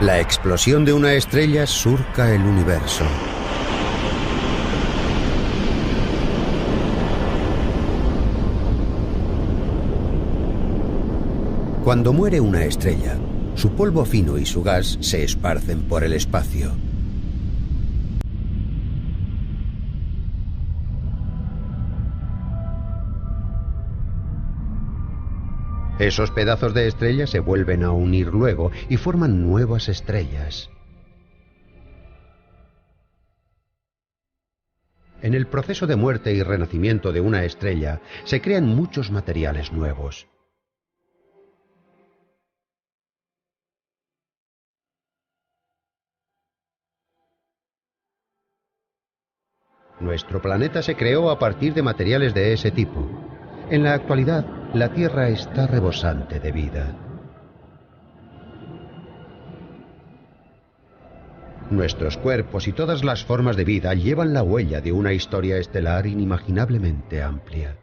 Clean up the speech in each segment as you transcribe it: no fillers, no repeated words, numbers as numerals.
La explosión de una estrella surca el universo. Cuando muere una estrella, su polvo fino y su gas se esparcen por el espacio. Esos pedazos de estrella se vuelven a unir luego y forman nuevas estrellas. En el proceso de muerte y renacimiento de una estrella se crean muchos materiales nuevos. Nuestro planeta se creó a partir de materiales de ese tipo. En la actualidad, la Tierra está rebosante de vida. Nuestros cuerpos y todas las formas de vida llevan la huella de una historia estelar inimaginablemente amplia.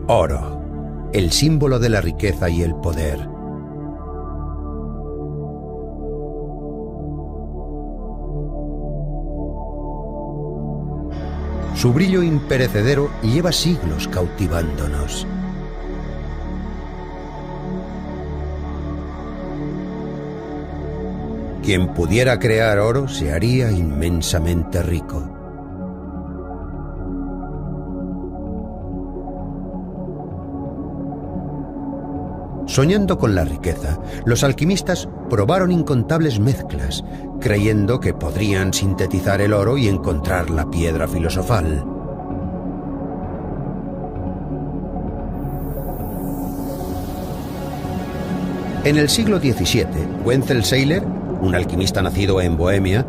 Oro, el símbolo de la riqueza y el poder. Su brillo imperecedero lleva siglos cautivándonos. Quien pudiera crear oro se haría inmensamente rico. Soñando con la riqueza, los alquimistas probaron incontables mezclas, creyendo que podrían sintetizar el oro y encontrar la piedra filosofal. En el siglo XVII, Wenzel Seiler, un alquimista nacido en Bohemia,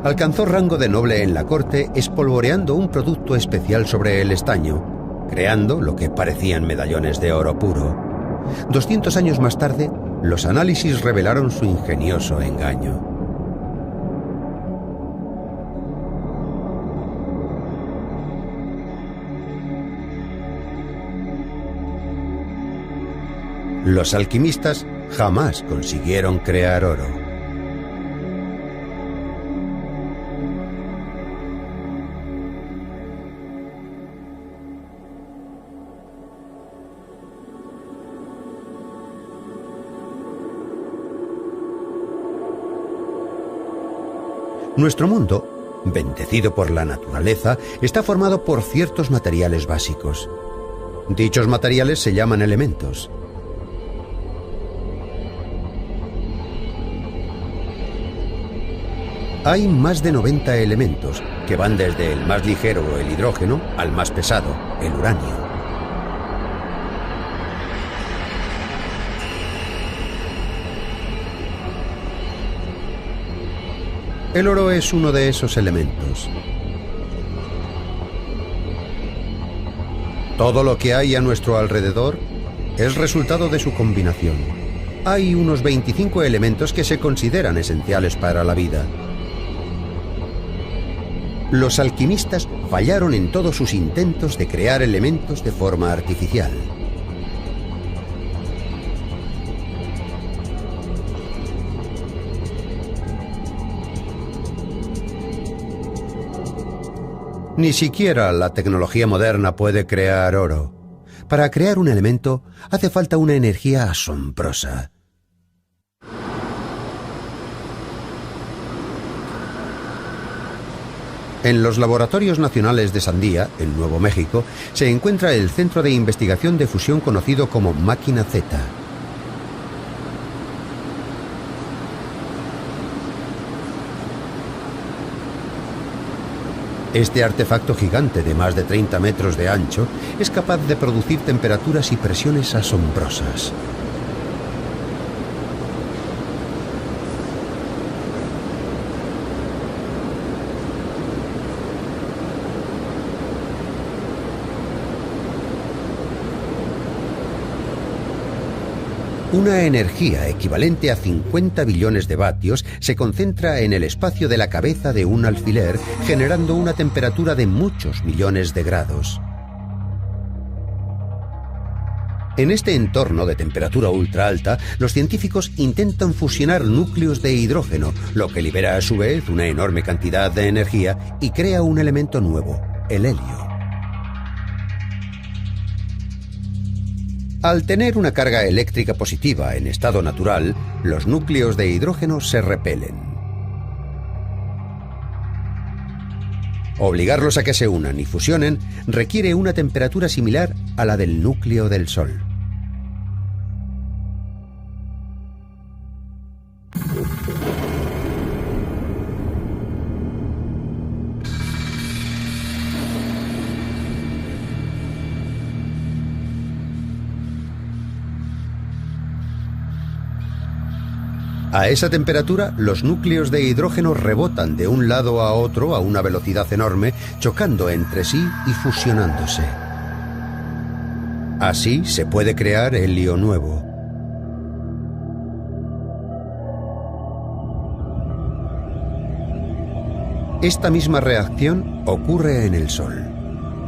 alcanzó rango de noble en la corte espolvoreando un producto especial sobre el estaño, creando lo que parecían medallones de oro puro. 200 años más tarde, los análisis revelaron su ingenioso engaño. Los alquimistas jamás consiguieron crear oro. Nuestro mundo, bendecido por la naturaleza, está formado por ciertos materiales básicos. Dichos materiales se llaman elementos. Hay más de 90 elementos, que van desde el más ligero, el hidrógeno, al más pesado, el uranio. El oro es uno de esos elementos. Todo lo que hay a nuestro alrededor es resultado de su combinación. Hay unos 25 elementos que se consideran esenciales para la vida. Los alquimistas fallaron en todos sus intentos de crear elementos de forma artificial. Ni siquiera la tecnología moderna puede crear oro. Para crear un elemento hace falta una energía asombrosa. En los Laboratorios Nacionales de Sandia, en Nuevo México, se encuentra el centro de investigación de fusión conocido como Máquina Z. Este artefacto gigante de más de 30 metros de ancho es capaz de producir temperaturas y presiones asombrosas. Una energía equivalente a 50 billones de vatios se concentra en el espacio de la cabeza de un alfiler, generando una temperatura de muchos millones de grados. En este entorno de temperatura ultra alta, los científicos intentan fusionar núcleos de hidrógeno, lo que libera a su vez una enorme cantidad de energía y crea un elemento nuevo, el helio. Al tener una carga eléctrica positiva en estado natural, los núcleos de hidrógeno se repelen. Obligarlos a que se unan y fusionen requiere una temperatura similar a la del núcleo del Sol. A esa temperatura, los núcleos de hidrógeno rebotan de un lado a otro a una velocidad enorme, chocando entre sí y fusionándose. Así se puede crear helio nuevo. Esta misma reacción ocurre en el Sol.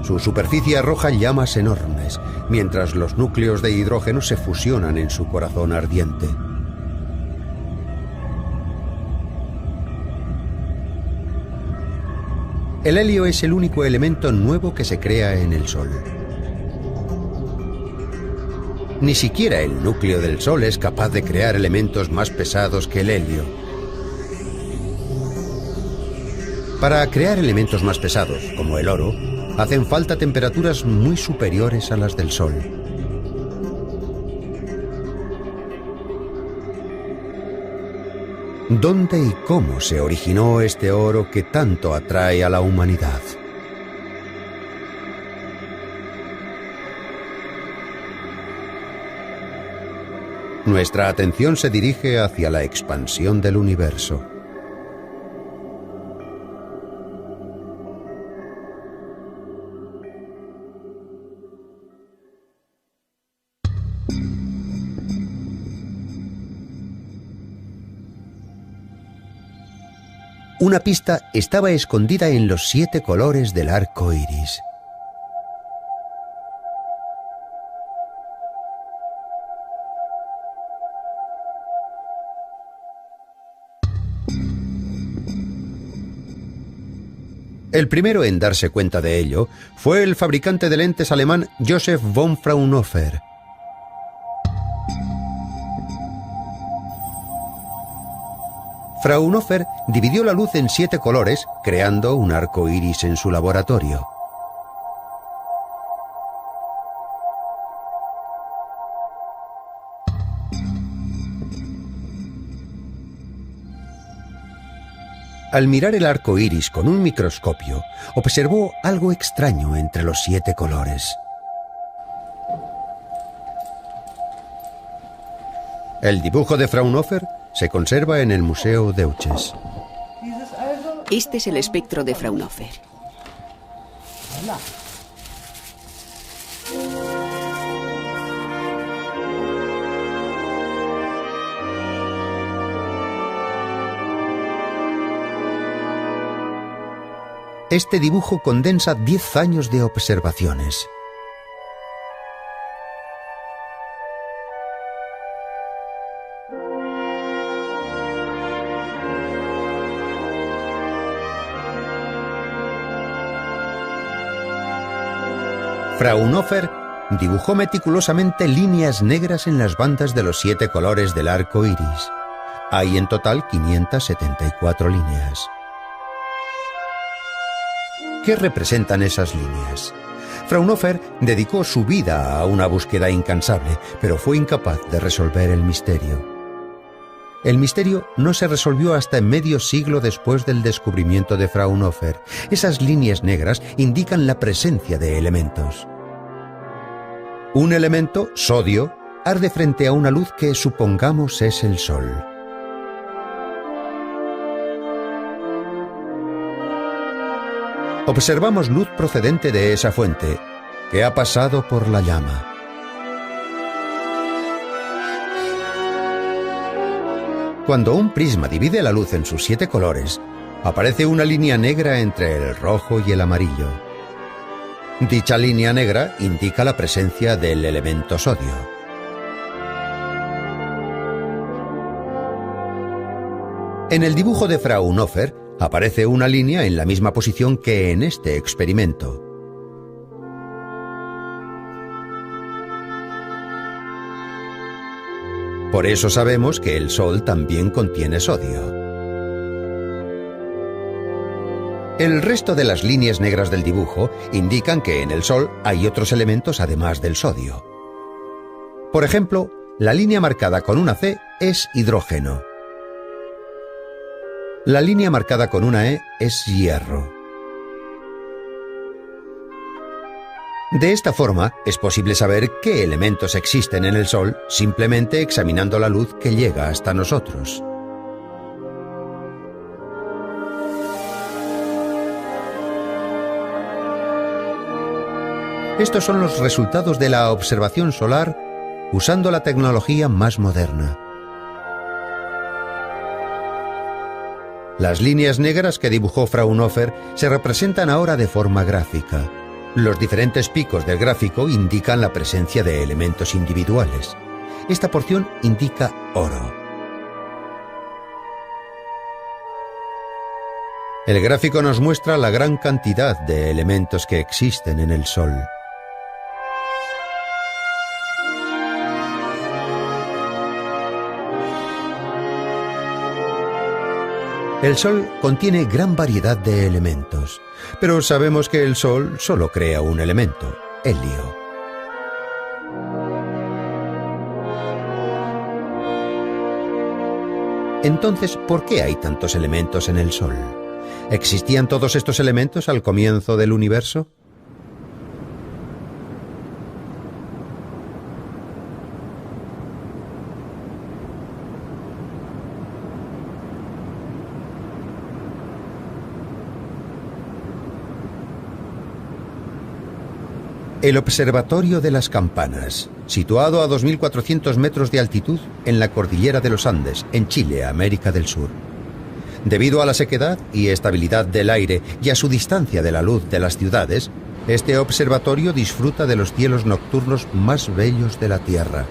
Su superficie arroja llamas enormes, mientras los núcleos de hidrógeno se fusionan en su corazón ardiente. El helio es el único elemento nuevo que se crea en el Sol. Ni siquiera el núcleo del Sol es capaz de crear elementos más pesados que el helio. Para crear elementos más pesados, como el oro, hacen falta temperaturas muy superiores a las del Sol. ¿Dónde y cómo se originó este oro que tanto atrae a la humanidad? Nuestra atención se dirige hacia la expansión del universo. Una pista estaba escondida en los 7 colores del arco iris. El primero en darse cuenta de ello fue el fabricante de lentes alemán Joseph von Fraunhofer. Fraunhofer dividió la luz en 7 colores, creando un arco iris en su laboratorio. Al mirar el arco iris con un microscopio, observó algo extraño entre los 7 colores. El dibujo de Fraunhofer se conserva en el Museo Deutsches. Este es el espectro de Fraunhofer. Este dibujo condensa 10 años de observaciones. Fraunhofer dibujó meticulosamente líneas negras en las bandas de los 7 colores del arco iris. Hay en total 574 líneas. ¿Qué representan esas líneas? Fraunhofer dedicó su vida a una búsqueda incansable, pero fue incapaz de resolver el misterio. El misterio no se resolvió hasta medio siglo después del descubrimiento de Fraunhofer. Esas líneas negras indican la presencia de elementos. Un elemento, sodio, arde frente a una luz que supongamos es el Sol. Observamos luz procedente de esa fuente, que ha pasado por la llama. Cuando un prisma divide la luz en sus 7 colores, aparece una línea negra entre el rojo y el amarillo. Dicha línea negra indica la presencia del elemento sodio. En el dibujo de Fraunhofer aparece una línea en la misma posición que en este experimento. Por eso sabemos que el Sol también contiene sodio. El resto de las líneas negras del dibujo indican que en el Sol hay otros elementos además del sodio. Por ejemplo, la línea marcada con una C es hidrógeno. La línea marcada con una E es hierro. De esta forma, es posible saber qué elementos existen en el Sol simplemente examinando la luz que llega hasta nosotros. Estos son los resultados de la observación solar usando la tecnología más moderna. Las líneas negras que dibujó Fraunhofer se representan ahora de forma gráfica. Los diferentes picos del gráfico indican la presencia de elementos individuales. Esta porción indica oro. El gráfico nos muestra la gran cantidad de elementos que existen en el Sol. El Sol contiene gran variedad de elementos, pero sabemos que el Sol solo crea un elemento, helio. Entonces, ¿por qué hay tantos elementos en el Sol? ¿Existían todos estos elementos al comienzo del universo? El Observatorio de las Campanas, situado a 2.400 metros de altitud en la cordillera de los Andes, en Chile, América del Sur. Debido a la sequedad y estabilidad del aire y a su distancia de la luz de las ciudades, este observatorio disfruta de los cielos nocturnos más bellos de la Tierra.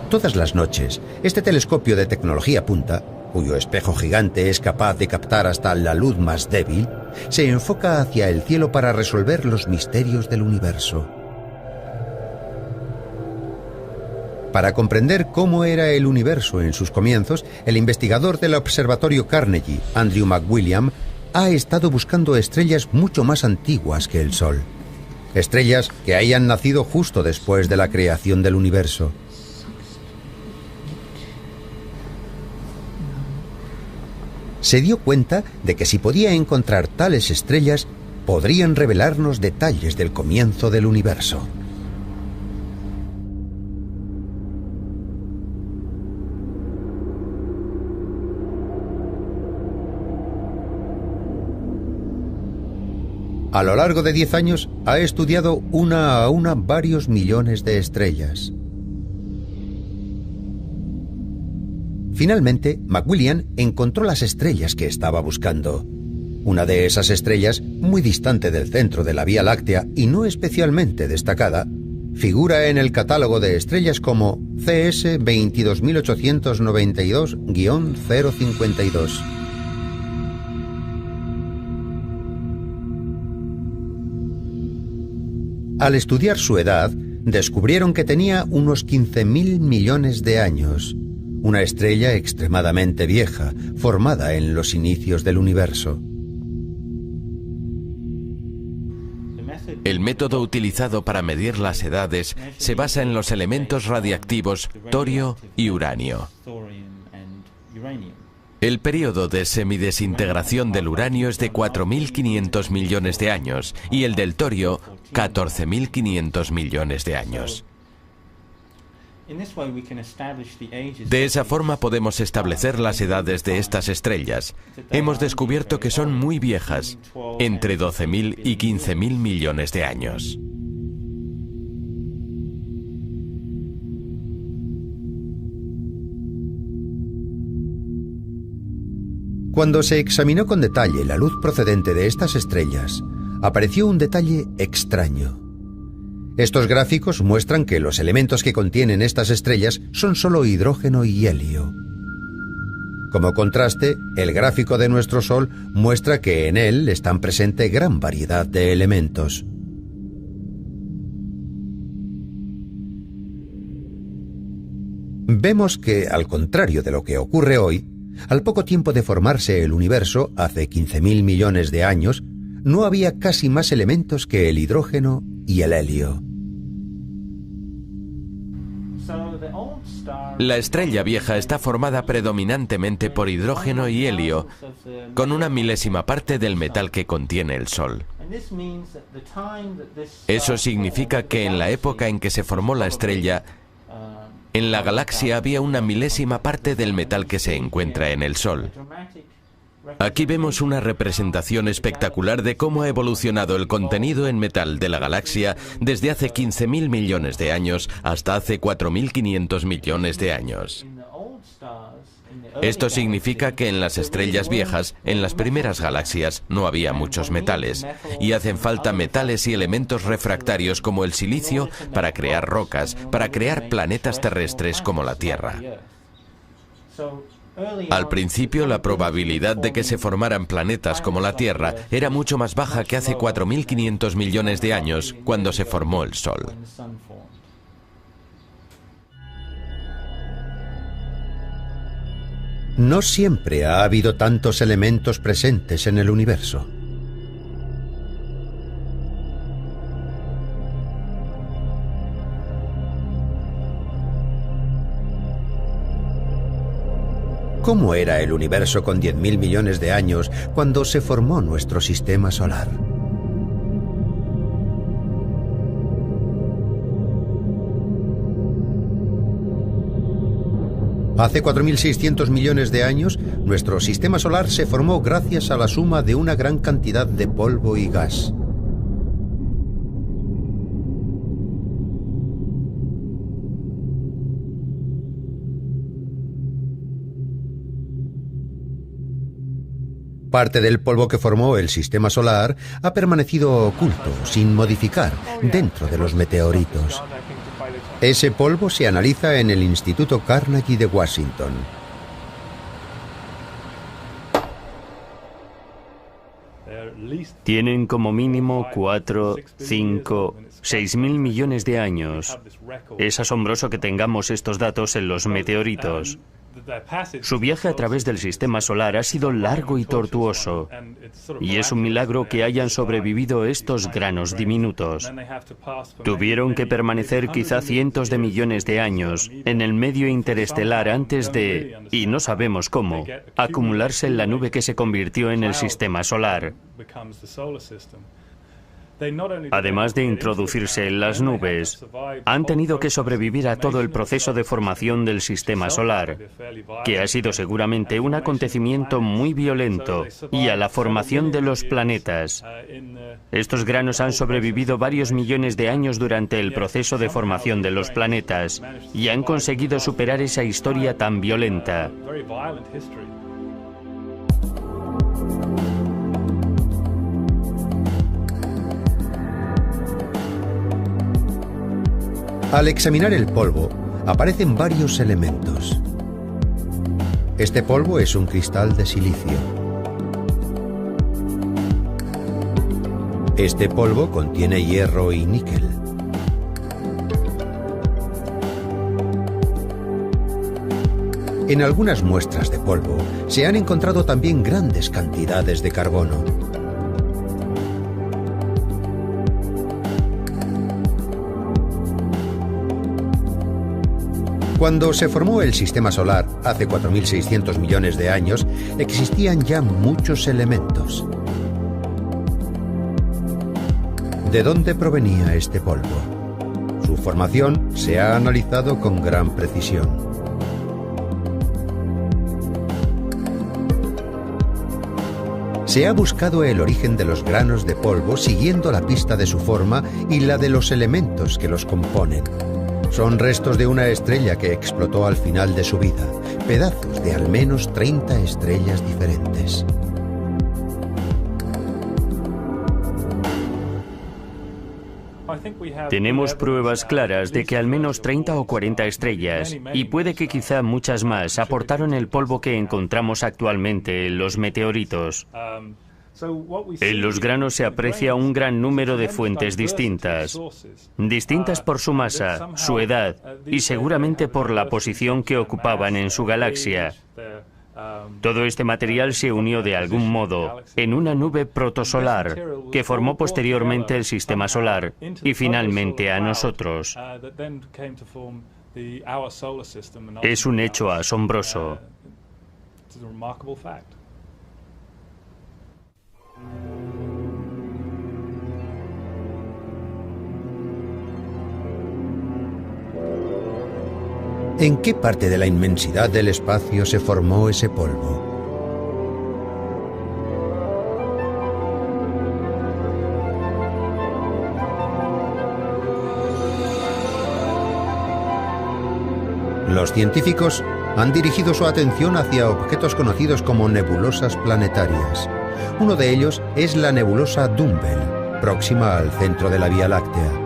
Todas las noches, este telescopio de tecnología punta, cuyo espejo gigante es capaz de captar hasta la luz más débil, se enfoca hacia el cielo para resolver los misterios del universo. Para comprender cómo era el universo en sus comienzos, el investigador del Observatorio Carnegie, Andrew McWilliam, ha estado buscando estrellas mucho más antiguas que el Sol. Estrellas que hayan nacido justo después de la creación del universo. Se dio cuenta de que si podía encontrar tales estrellas, podrían revelarnos detalles del comienzo del universo. A lo largo de 10 años, ha estudiado una a una varios millones de estrellas. Finalmente, McWilliam encontró las estrellas que estaba buscando. Una de esas estrellas, muy distante del centro de la Vía Láctea y no especialmente destacada, figura en el catálogo de estrellas como CS 22892-052. Al estudiar su edad, descubrieron que tenía unos 15.000 millones de años. Una estrella extremadamente vieja, formada en los inicios del universo. El método utilizado para medir las edades se basa en los elementos radiactivos torio y uranio. El período de semidesintegración del uranio es de 4.500 millones de años y el del torio 14.500 millones de años. De esa forma podemos establecer las edades de estas estrellas. Hemos descubierto que son muy viejas, entre 12.000 y 15.000 millones de años. Cuando se examinó con detalle la luz procedente de estas estrellas, apareció un detalle extraño. Estos gráficos muestran que los elementos que contienen estas estrellas son solo hidrógeno y helio. Como contraste, el gráfico de nuestro Sol muestra que en él están presentes gran variedad de elementos. Vemos que, al contrario de lo que ocurre hoy, al poco tiempo de formarse el universo, hace 15.000 millones de años, no había casi más elementos que el hidrógeno y el helio. La estrella vieja está formada predominantemente por hidrógeno y helio, con una milésima parte del metal que contiene el Sol. Eso significa que en la época en que se formó la estrella, en la galaxia había una milésima parte del metal que se encuentra en el Sol. Aquí vemos una representación espectacular de cómo ha evolucionado el contenido en metal de la galaxia desde hace 15.000 millones de años hasta hace 4.500 millones de años. Esto significa que en las estrellas viejas, en las primeras galaxias, no había muchos metales, y hacen falta metales y elementos refractarios como el silicio para crear rocas, para crear planetas terrestres como la Tierra. Al principio, la probabilidad de que se formaran planetas como la Tierra era mucho más baja que hace 4.500 millones de años, cuando se formó el Sol. No siempre ha habido tantos elementos presentes en el universo. ¿Cómo era el universo con 10.000 millones de años cuando se formó nuestro sistema solar? Hace 4.600 millones de años, nuestro sistema solar se formó gracias a la suma de una gran cantidad de polvo y gas. Parte del polvo que formó el sistema solar ha permanecido oculto, sin modificar, dentro de los meteoritos. Ese polvo se analiza en el Instituto Carnegie de Washington. Tienen como mínimo 4, 5, 6.000 millones de años. Es asombroso que tengamos estos datos en los meteoritos. Su viaje a través del sistema solar ha sido largo y tortuoso, y es un milagro que hayan sobrevivido estos granos diminutos. Tuvieron que permanecer quizá cientos de millones de años en el medio interestelar antes de, y no sabemos cómo, acumularse en la nube que se convirtió en el sistema solar. Además de introducirse en las nubes, han tenido que sobrevivir a todo el proceso de formación del sistema solar, que ha sido seguramente un acontecimiento muy violento, y a la formación de los planetas. Estos granos han sobrevivido varios millones de años durante el proceso de formación de los planetas, y han conseguido superar esa historia tan violenta. Al examinar el polvo, aparecen varios elementos. Este polvo es un cristal de silicio. Este polvo contiene hierro y níquel. En algunas muestras de polvo se han encontrado también grandes cantidades de carbono. Cuando se formó el Sistema Solar hace 4.600 millones de años, existían ya muchos elementos. ¿De dónde provenía este polvo? Su formación se ha analizado con gran precisión. Se ha buscado el origen de los granos de polvo siguiendo la pista de su forma y la de los elementos que los componen. Son restos de una estrella que explotó al final de su vida, pedazos de al menos 30 estrellas diferentes. Tenemos pruebas claras de que al menos 30 o 40 estrellas, y puede que quizá muchas más, aportaron el polvo que encontramos actualmente en los meteoritos. En los granos se aprecia un gran número de fuentes distintas por su masa, su edad y seguramente por la posición que ocupaban en su galaxia. Todo este material se unió de algún modo en una nube protosolar que formó posteriormente el Sistema Solar y finalmente a nosotros. Es un hecho asombroso. ¿En qué parte de la inmensidad del espacio se formó ese polvo? Los científicos han dirigido su atención hacia objetos conocidos como nebulosas planetarias. Uno de ellos es la nebulosa Dumbbell, próxima al centro de la Vía Láctea.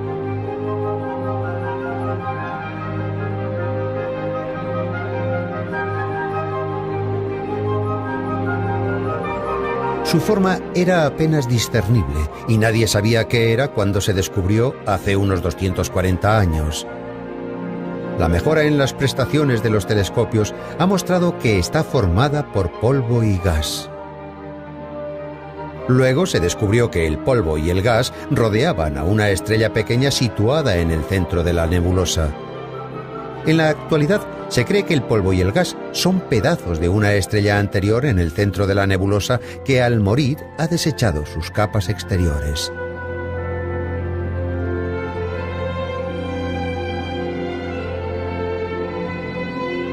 Su forma era apenas discernible y nadie sabía qué era cuando se descubrió hace unos 240 años. La mejora en las prestaciones de los telescopios ha mostrado que está formada por polvo y gas. Luego se descubrió que el polvo y el gas rodeaban a una estrella pequeña situada en el centro de la nebulosa. En la actualidad se cree que el polvo y el gas son pedazos de una estrella anterior en el centro de la nebulosa que al morir ha desechado sus capas exteriores.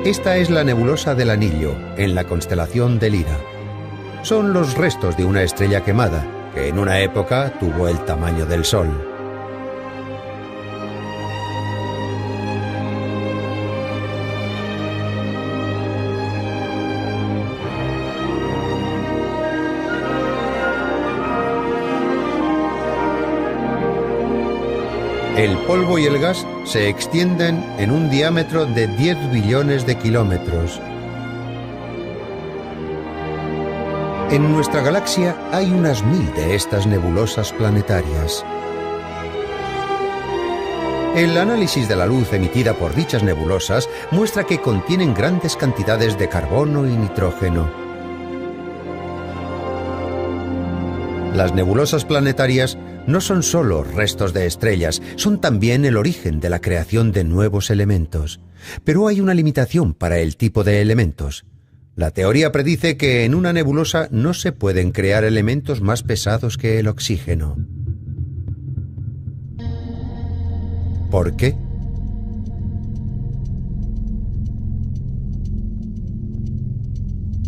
Esta es la nebulosa del Anillo, en la constelación de Lira. Son los restos de una estrella quemada, que en una época tuvo el tamaño del Sol. El polvo y el gas se extienden en un diámetro de 10 billones de kilómetros. En nuestra galaxia hay unas 1000 de estas nebulosas planetarias. El análisis de la luz emitida por dichas nebulosas muestra que contienen grandes cantidades de carbono y nitrógeno. Las nebulosas planetarias no son solo restos de estrellas, son también el origen de la creación de nuevos elementos. Pero hay una limitación para el tipo de elementos. La teoría predice que en una nebulosa no se pueden crear elementos más pesados que el oxígeno. ¿Por qué?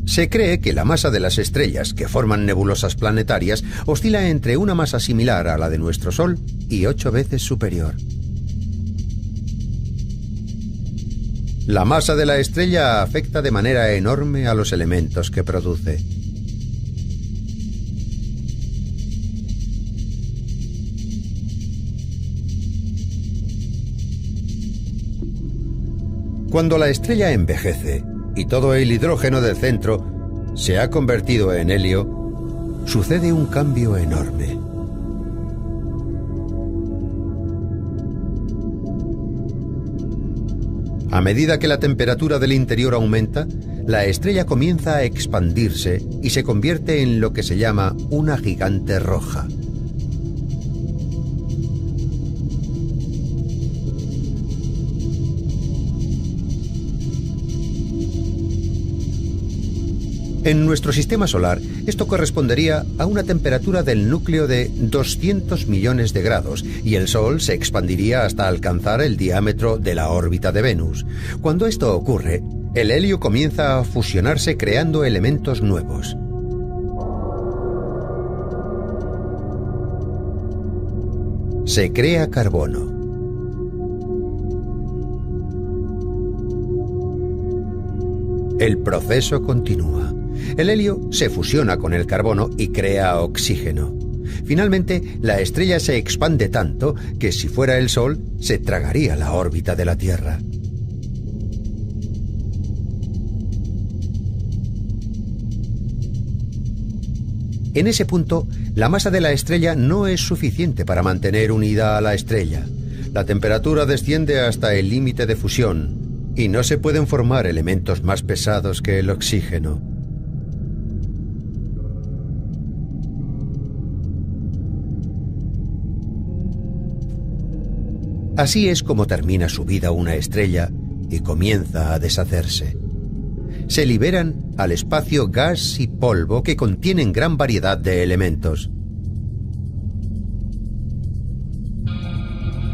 Se cree que la masa de las estrellas que forman nebulosas planetarias oscila entre una masa similar a la de nuestro Sol y 8 veces superior. La masa de la estrella afecta de manera enorme a los elementos que produce. Cuando la estrella envejece y todo el hidrógeno del centro se ha convertido en helio, sucede un cambio enorme. A medida que la temperatura del interior aumenta, la estrella comienza a expandirse y se convierte en lo que se llama una gigante roja. En nuestro sistema solar, esto correspondería a una temperatura del núcleo de 200 millones de grados y el Sol se expandiría hasta alcanzar el diámetro de la órbita de Venus. Cuando esto ocurre, el helio comienza a fusionarse creando elementos nuevos. Se crea carbono. El proceso continúa. El helio se fusiona con el carbono y crea oxígeno. Finalmente, la estrella se expande tanto que si fuera el Sol, se tragaría la órbita de la Tierra. En ese punto, la masa de la estrella no es suficiente para mantener unida a la estrella. La temperatura desciende hasta el límite de fusión y no se pueden formar elementos más pesados que el oxígeno. Así es como termina su vida una estrella y comienza a deshacerse. Se liberan al espacio gas y polvo que contienen gran variedad de elementos.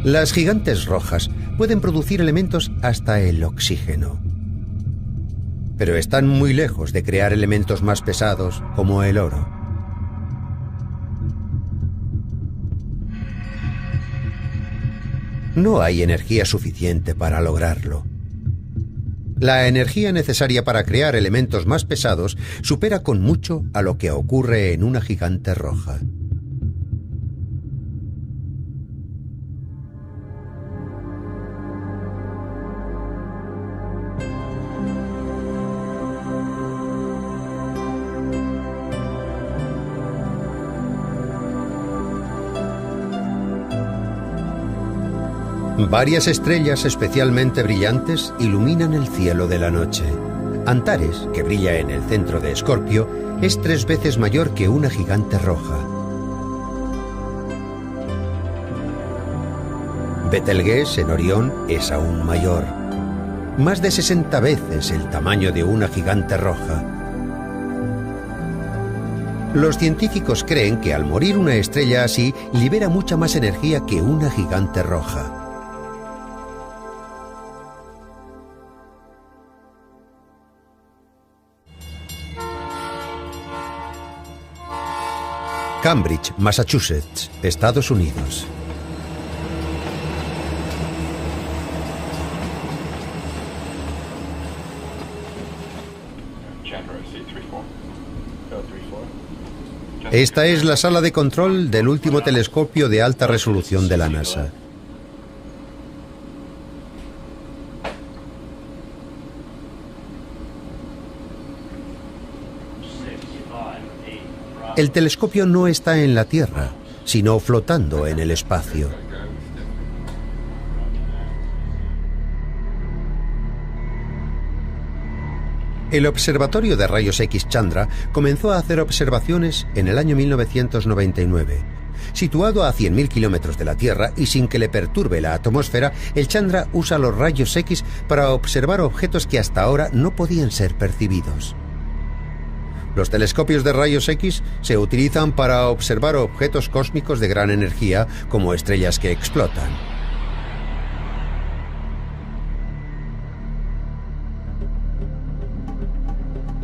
Las gigantes rojas pueden producir elementos hasta el oxígeno. Pero están muy lejos de crear elementos más pesados como el oro. No hay energía suficiente para lograrlo. La energía necesaria para crear elementos más pesados supera con mucho a lo que ocurre en una gigante roja. Varias estrellas especialmente brillantes iluminan el cielo de la noche. Antares, que brilla en el centro de Escorpio, es 3 veces mayor que una gigante roja. Betelgeuse en Orión es aún mayor, más de 60 veces el tamaño de una gigante roja. Los científicos creen que al morir una estrella así, libera mucha más energía que una gigante roja. Cambridge, Massachusetts, Estados Unidos. Esta es la sala de control del último telescopio de alta resolución de la NASA. El telescopio no está en la Tierra, sino flotando en el espacio. El Observatorio de Rayos X Chandra comenzó a hacer observaciones en el año 1999. Situado a 100.000 kilómetros de la Tierra y sin que le perturbe la atmósfera, el Chandra usa los rayos X para observar objetos que hasta ahora no podían ser percibidos. Los telescopios de rayos X se utilizan para observar objetos cósmicos de gran energía, como estrellas que explotan.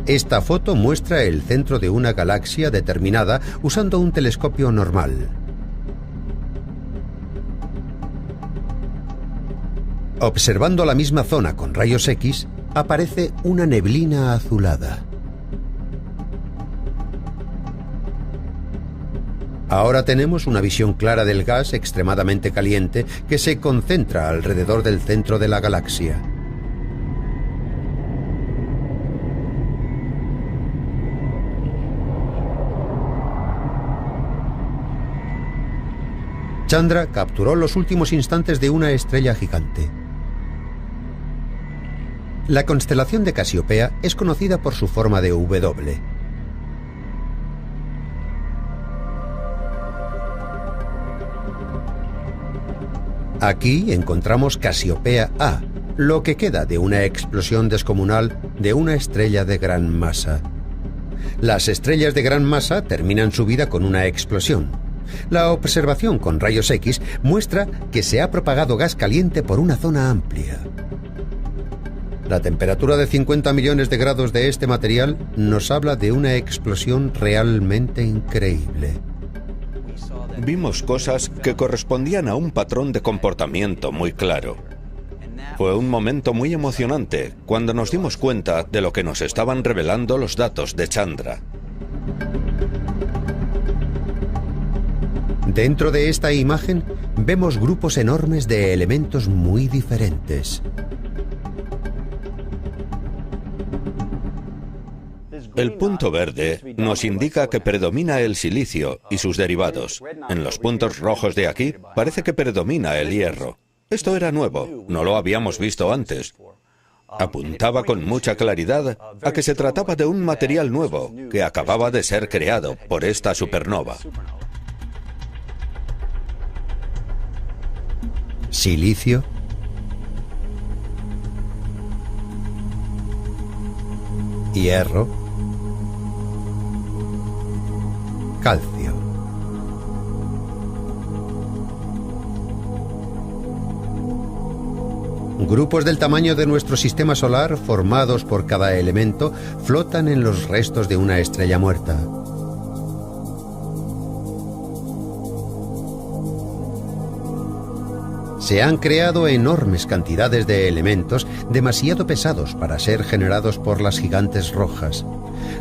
Esta foto muestra el centro de una galaxia determinada usando un telescopio normal. Observando la misma zona con rayos X, aparece una neblina azulada. Ahora tenemos una visión clara del gas extremadamente caliente que se concentra alrededor del centro de la galaxia. Chandra capturó los últimos instantes de una estrella gigante. La constelación de Casiopea es conocida por su forma de W. Aquí encontramos Casiopea A, lo que queda de una explosión descomunal de una estrella de gran masa. Las estrellas de gran masa terminan su vida con una explosión. La observación con rayos X muestra que se ha propagado gas caliente por una zona amplia. La temperatura de 50 millones de grados de este material nos habla de una explosión realmente increíble. Vimos cosas que correspondían a un patrón de comportamiento muy claro. Fue un momento muy emocionante cuando nos dimos cuenta de lo que nos estaban revelando los datos de Chandra. Dentro de esta imagen vemos grupos enormes de elementos muy diferentes. El punto verde nos indica que predomina el silicio y sus derivados. En los puntos rojos de aquí parece que predomina el hierro. Esto era nuevo, no lo habíamos visto antes. Apuntaba con mucha claridad a que se trataba de un material nuevo que acababa de ser creado por esta supernova. Silicio, hierro, calcio. Grupos del tamaño de nuestro sistema solar, formados por cada elemento, flotan en los restos de una estrella muerta. Se han creado enormes cantidades de elementos demasiado pesados para ser generados por las gigantes rojas.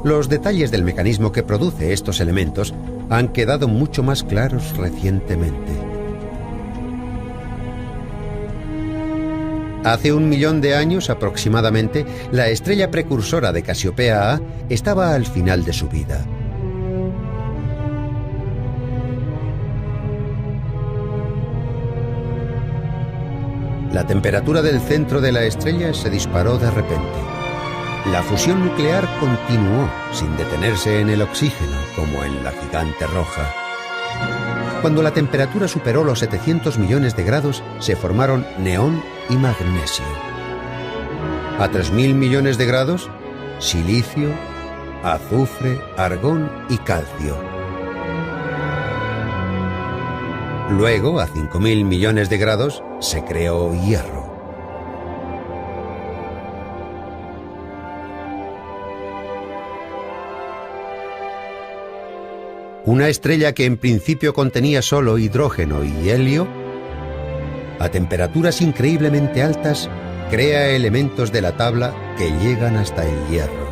Los detalles del mecanismo que produce estos elementos han quedado mucho más claros recientemente. Hace 1 millón de años aproximadamente, la estrella precursora de Casiopea A estaba al final de su vida. La temperatura del centro de la estrella se disparó de repente. La fusión nuclear continuó sin detenerse en el oxígeno, como en la gigante roja. Cuando la temperatura superó los 700 millones de grados, se formaron neón y magnesio. A 3.000 millones de grados, silicio, azufre, argón y calcio. Luego, a 5.000 millones de grados, se creó hierro. Una estrella que en principio contenía solo hidrógeno y helio, a temperaturas increíblemente altas, crea elementos de la tabla que llegan hasta el hierro.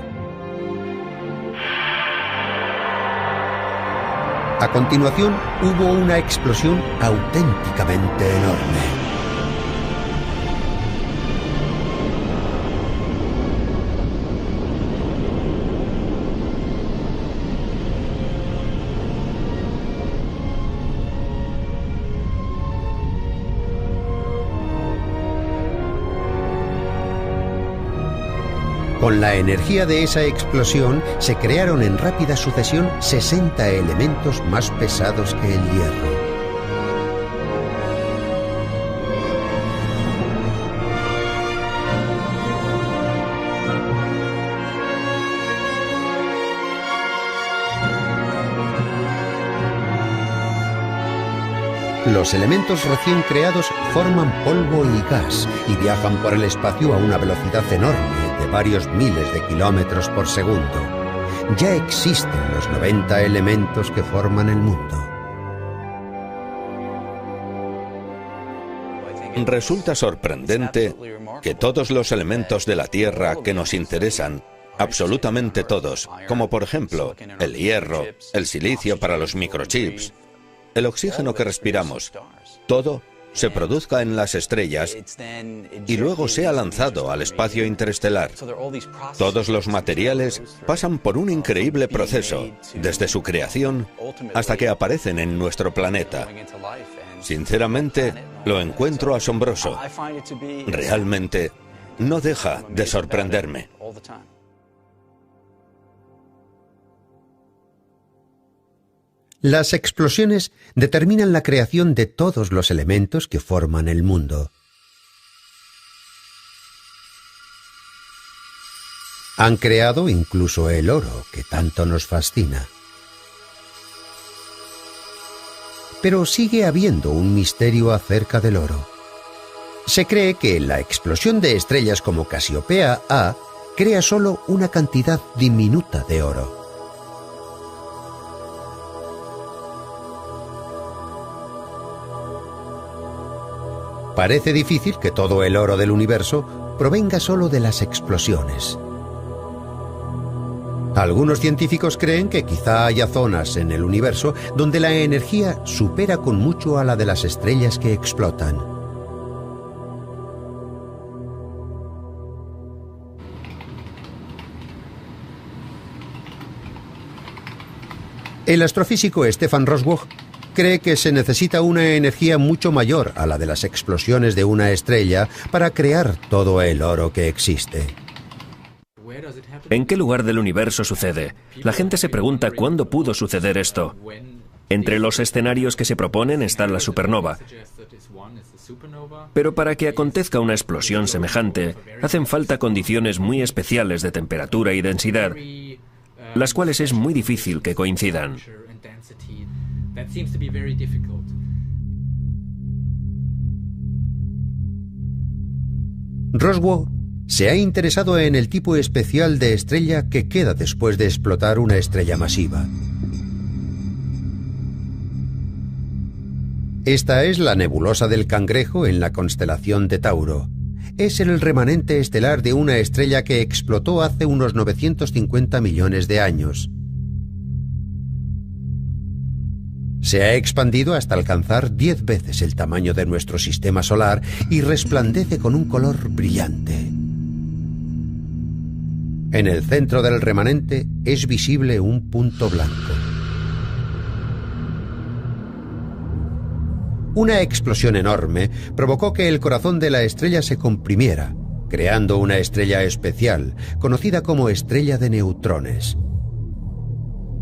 A continuación, hubo una explosión auténticamente enorme. Con la energía de esa explosión se crearon en rápida sucesión 60 elementos más pesados que el hierro. Los elementos recién creados forman polvo y gas y viajan por el espacio a una velocidad enorme de varios miles de kilómetros por segundo. Ya existen los 90 elementos que forman el mundo. Resulta sorprendente que todos los elementos de la Tierra que nos interesan, absolutamente todos, como por ejemplo el hierro, el silicio para los microchips, el oxígeno que respiramos, todo se produzca en las estrellas y luego sea lanzado al espacio interestelar. Todos los materiales pasan por un increíble proceso, desde su creación hasta que aparecen en nuestro planeta. Sinceramente, lo encuentro asombroso. Realmente, no deja de sorprenderme. Las explosiones determinan la creación de todos los elementos que forman el mundo. Han creado incluso el oro, que tanto nos fascina. Pero sigue habiendo un misterio acerca del oro. Se cree que la explosión de estrellas como Casiopea A crea solo una cantidad diminuta de oro. Parece difícil que todo el oro del universo provenga solo de las explosiones. Algunos científicos creen que quizá haya zonas en el universo donde la energía supera con mucho a la de las estrellas que explotan. El astrofísico Stefan Roswell cree que se necesita una energía mucho mayor a la de las explosiones de una estrella para crear todo el oro que existe. ¿En qué lugar del universo sucede? La gente se pregunta cuándo pudo suceder esto. Entre los escenarios que se proponen está la supernova. Pero para que acontezca una explosión semejante, hacen falta condiciones muy especiales de temperatura y densidad, las cuales es muy difícil que coincidan. Roswell se ha interesado en el tipo especial de estrella que queda después de explotar una estrella masiva. Esta es la nebulosa del Cangrejo en la constelación de Tauro. Es el remanente estelar de una estrella que explotó hace unos 950 millones de años. Se ha expandido hasta alcanzar 10 veces el tamaño de nuestro sistema solar y resplandece con un color brillante. En el centro del remanente es visible un punto blanco. Una explosión enorme provocó que el corazón de la estrella se comprimiera, creando una estrella especial, conocida como estrella de neutrones.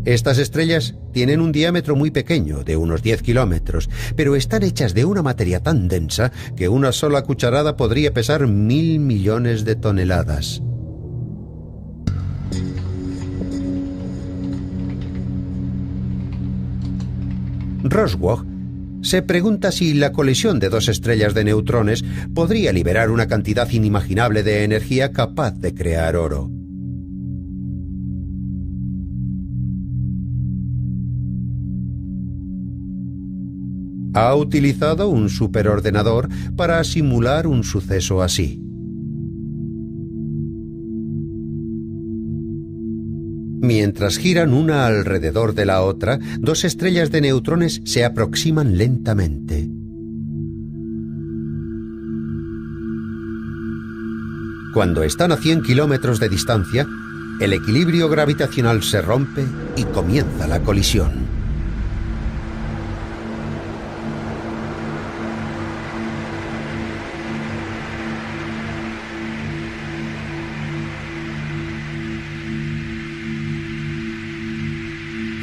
Estas estrellas tienen un diámetro muy pequeño, de unos 10 kilómetros, pero están hechas de una materia tan densa que una sola cucharada podría pesar 1.000 millones de toneladas. Roswell se pregunta si la colisión de dos estrellas de neutrones podría liberar una cantidad inimaginable de energía capaz de crear oro. Ha utilizado un superordenador para simular un suceso así. Mientras giran una alrededor de la otra, dos estrellas de neutrones se aproximan lentamente. Cuando están a 100 kilómetros de distancia, el equilibrio gravitacional se rompe y comienza la colisión.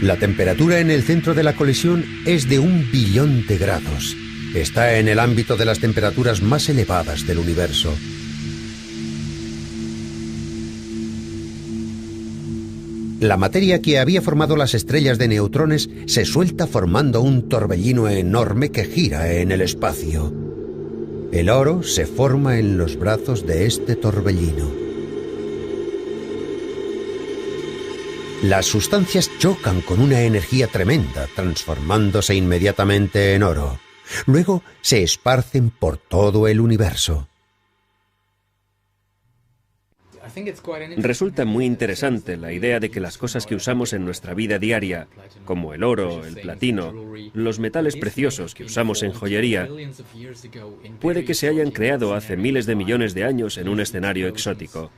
La temperatura en el centro de la colisión es de 1 billón de grados. Está en el ámbito de las temperaturas más elevadas del universo. La materia que había formado las estrellas de neutrones se suelta formando un torbellino enorme que gira en el espacio. El oro se forma en los brazos de este torbellino. Las sustancias chocan con una energía tremenda, transformándose inmediatamente en oro. Luego se esparcen por todo el universo. Resulta muy interesante la idea de que las cosas que usamos en nuestra vida diaria, como el oro, el platino, los metales preciosos que usamos en joyería, puede que se hayan creado hace miles de millones de años en un escenario exótico,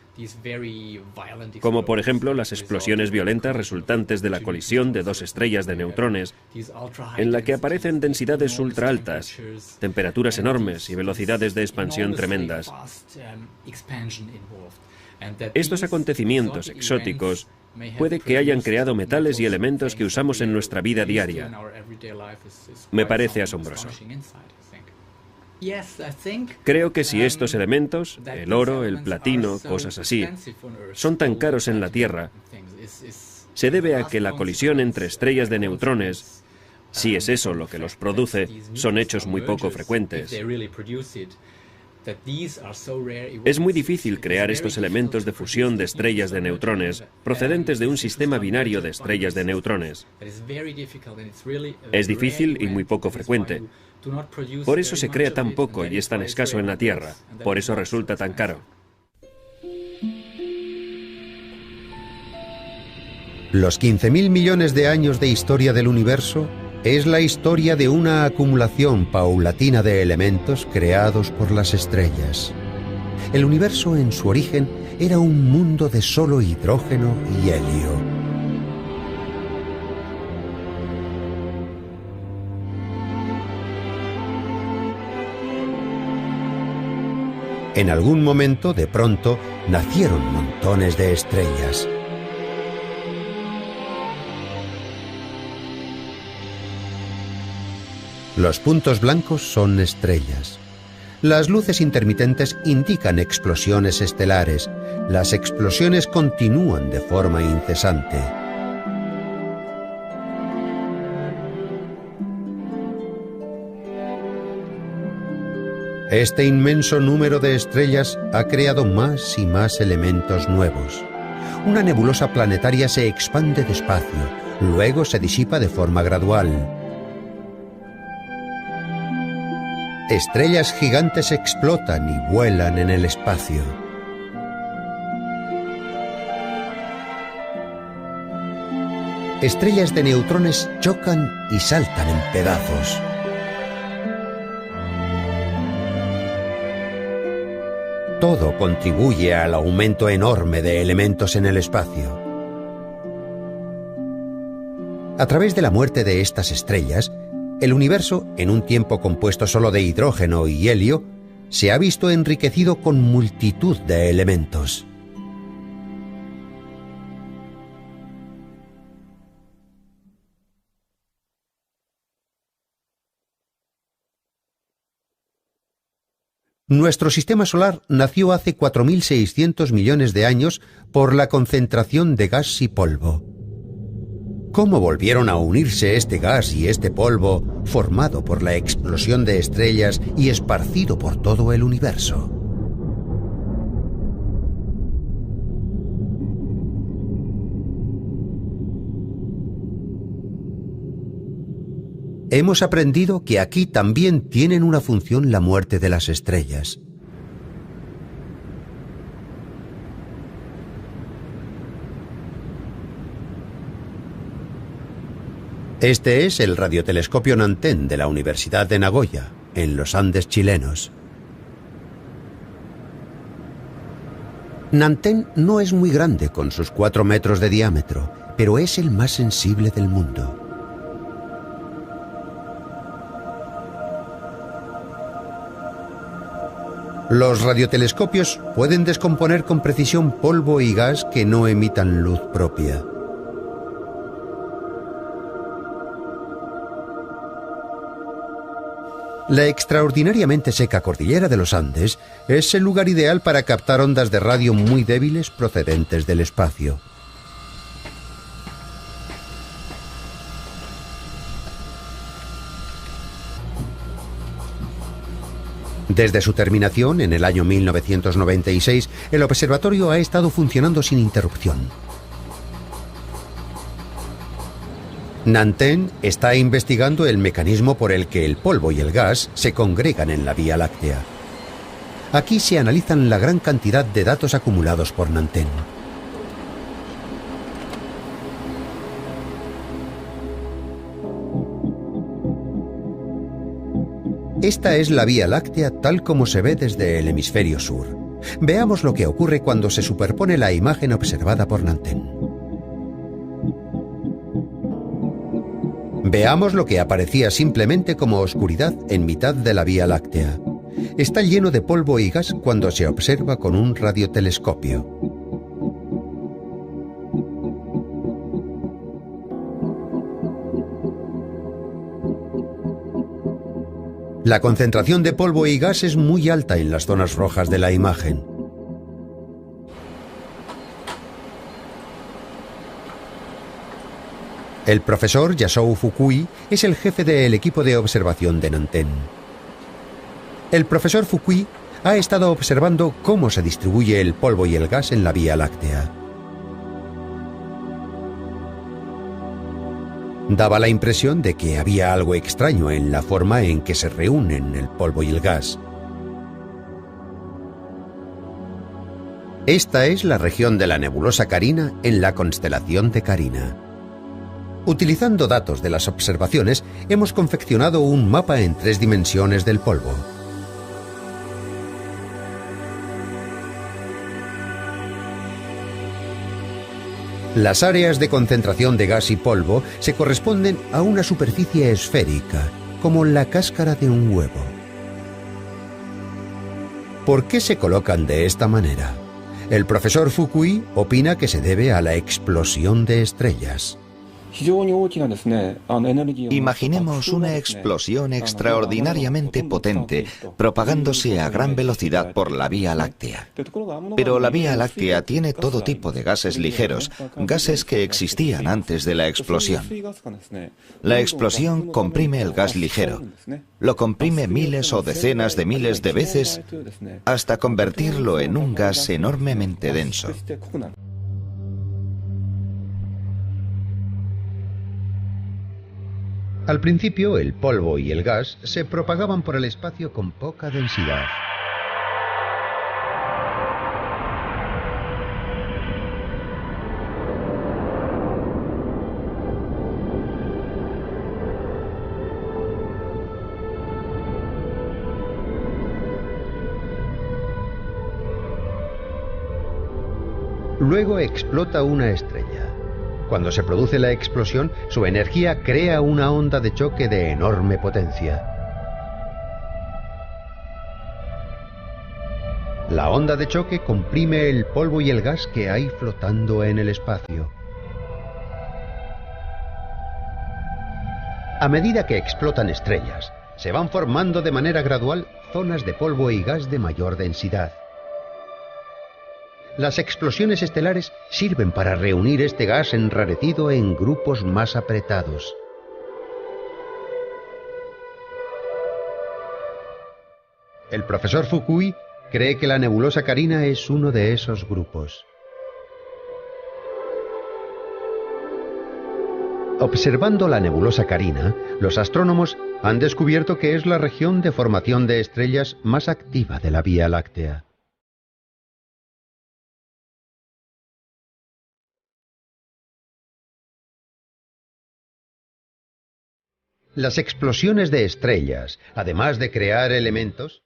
como por ejemplo las explosiones violentas resultantes de la colisión de dos estrellas de neutrones, en la que aparecen densidades ultra altas, temperaturas enormes y velocidades de expansión tremendas. Estos acontecimientos exóticos puede que hayan creado metales y elementos que usamos en nuestra vida diaria. Me parece asombroso. Creo que si estos elementos, el oro, el platino, cosas así, son tan caros en la Tierra, se debe a que la colisión entre estrellas de neutrones, si es eso lo que los produce, son hechos muy poco frecuentes. Es muy difícil crear estos elementos de fusión de estrellas de neutrones procedentes de un sistema binario de estrellas de neutrones. Es difícil y muy poco frecuente. Por eso se crea tan poco y es tan escaso en la Tierra. Por eso resulta tan caro. Los 15.000 millones de años de historia del universo es la historia de una acumulación paulatina de elementos creados por las estrellas. El universo en su origen era un mundo de solo hidrógeno y helio. En algún momento, de pronto, nacieron montones de estrellas. Los puntos blancos son estrellas. Las luces intermitentes indican explosiones estelares. Las explosiones continúan de forma incesante. Este inmenso número de estrellas ha creado más y más elementos nuevos. Una nebulosa planetaria se expande despacio, luego se disipa de forma gradual. Estrellas gigantes explotan y vuelan en el espacio. Estrellas de neutrones chocan y saltan en pedazos. Todo contribuye al aumento enorme de elementos en el espacio. A través de la muerte de estas estrellas, el universo, en un tiempo compuesto solo de hidrógeno y helio, se ha visto enriquecido con multitud de elementos. Nuestro sistema solar nació hace 4.600 millones de años por la concentración de gas y polvo. ¿Cómo volvieron a unirse este gas y este polvo, formado por la explosión de estrellas y esparcido por todo el universo? Hemos aprendido que aquí también tienen una función la muerte de las estrellas. Este es el radiotelescopio Nanten de la Universidad de Nagoya, en los Andes chilenos. Nanten no es muy grande con sus 4 metros de diámetro, pero es el más sensible del mundo. Los radiotelescopios pueden descomponer con precisión polvo y gas que no emitan luz propia. La extraordinariamente seca cordillera de los Andes es el lugar ideal para captar ondas de radio muy débiles procedentes del espacio. Desde su terminación, en el año 1996, el observatorio ha estado funcionando sin interrupción. Nanten está investigando el mecanismo por el que el polvo y el gas se congregan en la Vía Láctea. Aquí se analizan la gran cantidad de datos acumulados por Nanten. Esta es la Vía Láctea tal como se ve desde el hemisferio sur. Veamos lo que ocurre cuando se superpone la imagen observada por Nanten. Veamos lo que aparecía simplemente como oscuridad en mitad de la Vía Láctea. Está lleno de polvo y gas cuando se observa con un radiotelescopio. La concentración de polvo y gas es muy alta en las zonas rojas de la imagen. El profesor Yasou Fukui es el jefe del equipo de observación de Nanten. El profesor Fukui ha estado observando cómo se distribuye el polvo y el gas en la Vía Láctea. Daba la impresión de que había algo extraño en la forma en que se reúnen el polvo y el gas. Esta es la región de la nebulosa Carina en la constelación de Carina. Utilizando datos de las observaciones, hemos confeccionado un mapa en 3 dimensiones del polvo. Las áreas de concentración de gas y polvo se corresponden a una superficie esférica, como la cáscara de un huevo. ¿Por qué se colocan de esta manera? El profesor Fukui opina que se debe a la explosión de estrellas. Imaginemos una explosión extraordinariamente potente, propagándose a gran velocidad por la Vía Láctea. Pero la Vía Láctea tiene todo tipo de gases ligeros, gases que existían antes de la explosión. La explosión comprime el gas ligero, lo comprime miles o decenas de miles de veces hasta convertirlo en un gas enormemente denso. Al principio, el polvo y el gas se propagaban por el espacio con poca densidad. Luego explota una estrella. Cuando se produce la explosión, su energía crea una onda de choque de enorme potencia. La onda de choque comprime el polvo y el gas que hay flotando en el espacio. A medida que explotan estrellas, se van formando de manera gradual zonas de polvo y gas de mayor densidad. Las explosiones estelares sirven para reunir este gas enrarecido en grupos más apretados. El profesor Fukui cree que la nebulosa Carina es uno de esos grupos. Observando la nebulosa Carina, los astrónomos han descubierto que es la región de formación de estrellas más activa de la Vía Láctea. Las explosiones de estrellas, además de crear elementos,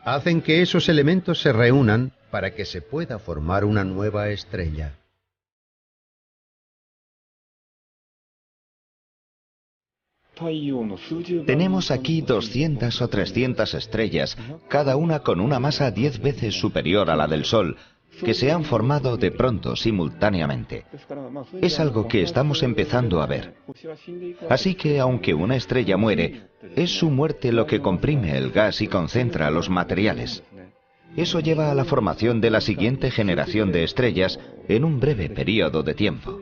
hacen que esos elementos se reúnan para que se pueda formar una nueva estrella. Tenemos aquí 200 o 300 estrellas, cada una con una masa 10 veces superior a la del Sol, que se han formado de pronto simultáneamente. Es algo que estamos empezando a ver. Así que, aunque una estrella muere, es su muerte lo que comprime el gas y concentra los materiales. Eso lleva a la formación de la siguiente generación de estrellas en un breve periodo de tiempo.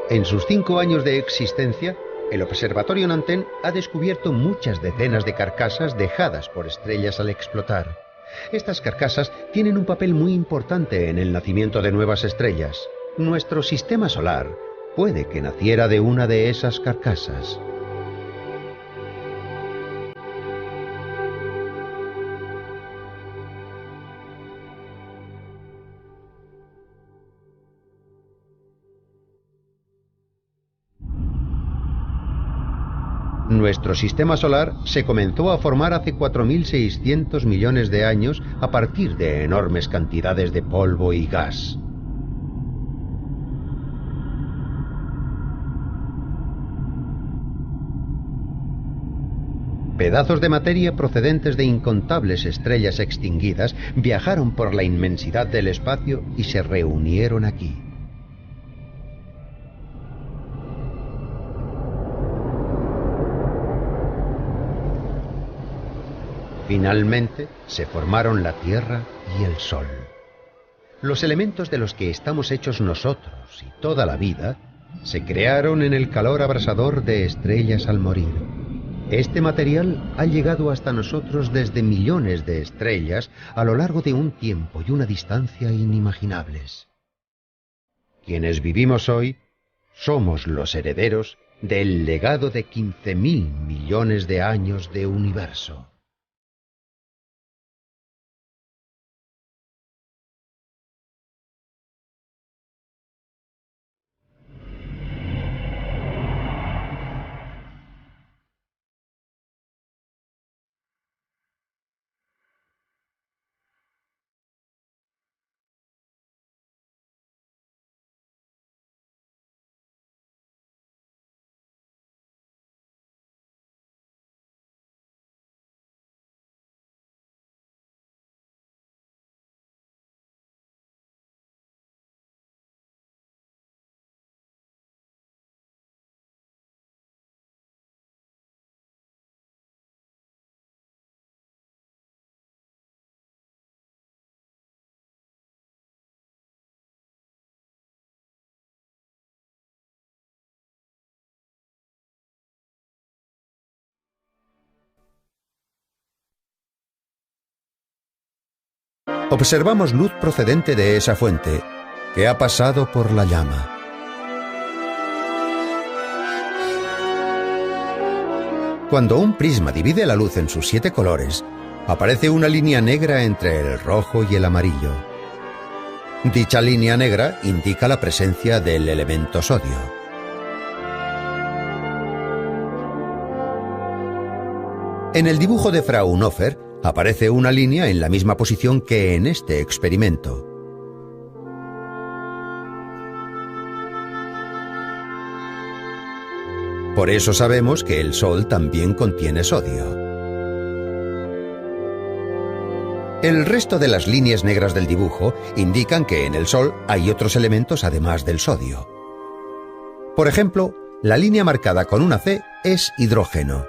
En sus 5 años de existencia, el Observatorio Nanten ha descubierto muchas decenas de carcasas dejadas por estrellas al explotar. Estas carcasas tienen un papel muy importante en el nacimiento de nuevas estrellas. Nuestro sistema solar puede que naciera de una de esas carcasas. Nuestro sistema solar se comenzó a formar hace 4.600 millones de años a partir de enormes cantidades de polvo y gas. Pedazos de materia procedentes de incontables estrellas extinguidas viajaron por la inmensidad del espacio y se reunieron aquí. Finalmente, se formaron la Tierra y el Sol. Los elementos de los que estamos hechos nosotros y toda la vida se crearon en el calor abrasador de estrellas al morir. Este material ha llegado hasta nosotros desde millones de estrellas a lo largo de un tiempo y una distancia inimaginables. Quienes vivimos hoy somos los herederos del legado de 15.000 millones de años de universo. Observamos luz procedente de esa fuente, que ha pasado por la llama. Cuando un prisma divide la luz en sus 7 colores, aparece una línea negra entre el rojo y el amarillo. Dicha línea negra indica la presencia del elemento sodio. En el dibujo de Fraunhofer, aparece una línea en la misma posición que en este experimento. Por eso sabemos que el Sol también contiene sodio. El resto de las líneas negras del dibujo indican que en el Sol hay otros elementos además del sodio. Por ejemplo, la línea marcada con una C es hidrógeno.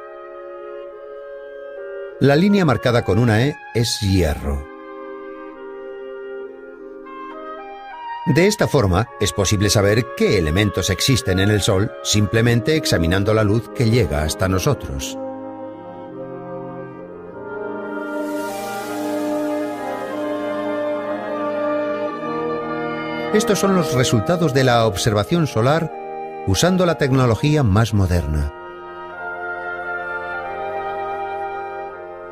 La línea marcada con una E es hierro. De esta forma, es posible saber qué elementos existen en el Sol simplemente examinando la luz que llega hasta nosotros. Estos son los resultados de la observación solar usando la tecnología más moderna.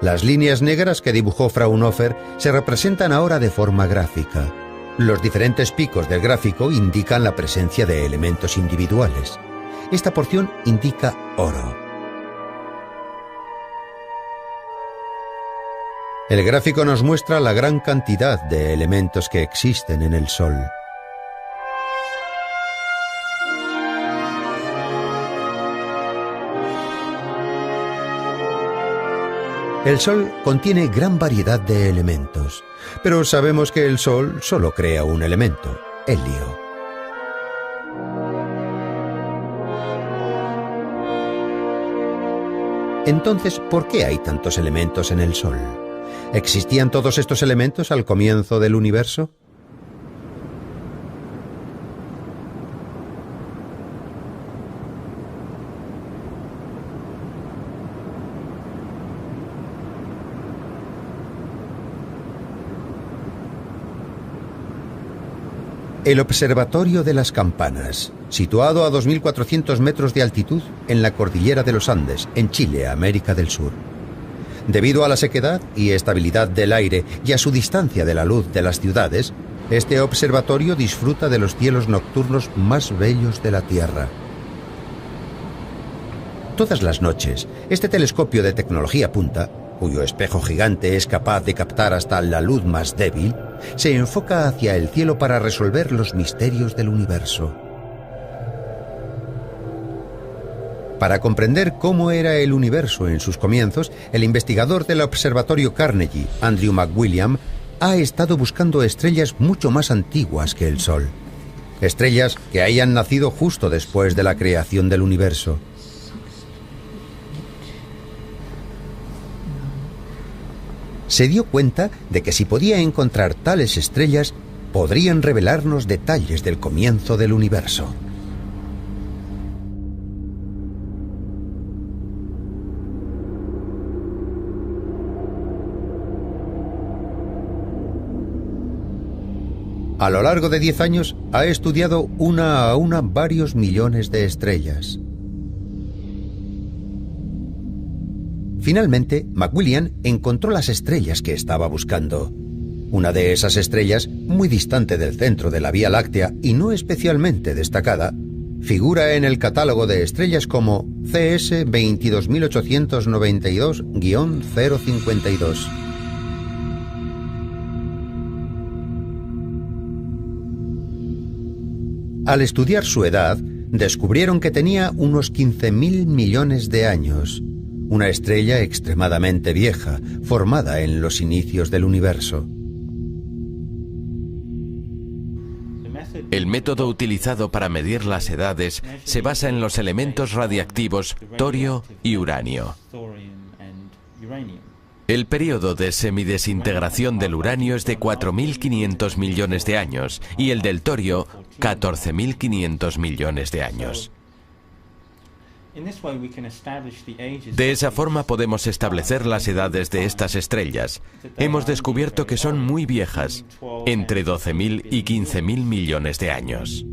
Las líneas negras que dibujó Fraunhofer se representan ahora de forma gráfica. Los diferentes picos del gráfico indican la presencia de elementos individuales. Esta porción indica oro. El gráfico nos muestra la gran cantidad de elementos que existen en el Sol. El Sol contiene gran variedad de elementos, pero sabemos que el Sol solo crea un elemento, helio. Entonces, ¿por qué hay tantos elementos en el Sol? ¿Existían todos estos elementos al comienzo del universo? El Observatorio de las Campanas, situado a 2.400 metros de altitud en la cordillera de los Andes, en Chile, América del Sur. Debido a la sequedad y estabilidad del aire y a su distancia de la luz de las ciudades, este observatorio disfruta de los cielos nocturnos más bellos de la Tierra. Todas las noches, este telescopio de tecnología punta, cuyo espejo gigante es capaz de captar hasta la luz más débil, se enfoca hacia el cielo para resolver los misterios del universo. Para comprender cómo era el universo en sus comienzos, el investigador del Observatorio Carnegie, Andrew McWilliam, ha estado buscando estrellas mucho más antiguas que el Sol. Estrellas que hayan nacido justo después de la creación del universo. Se dio cuenta de que si podía encontrar tales estrellas, podrían revelarnos detalles del comienzo del universo. A lo largo de 10 años ha estudiado una a una varios millones de estrellas. Finalmente, McWilliam encontró las estrellas que estaba buscando. Una de esas estrellas, muy distante del centro de la Vía Láctea y no especialmente destacada, figura en el catálogo de estrellas como CS 22892-052. Al estudiar su edad, descubrieron que tenía unos 15.000 millones de años, una estrella extremadamente vieja, formada en los inicios del universo. El método utilizado para medir las edades se basa en los elementos radiactivos torio y uranio. El periodo de semidesintegración del uranio es de 4.500 millones de años y el del torio 14.500 millones de años. De esa forma podemos establecer las edades de estas estrellas. Hemos descubierto que son muy viejas, entre 12.000 y 15.000 millones de años.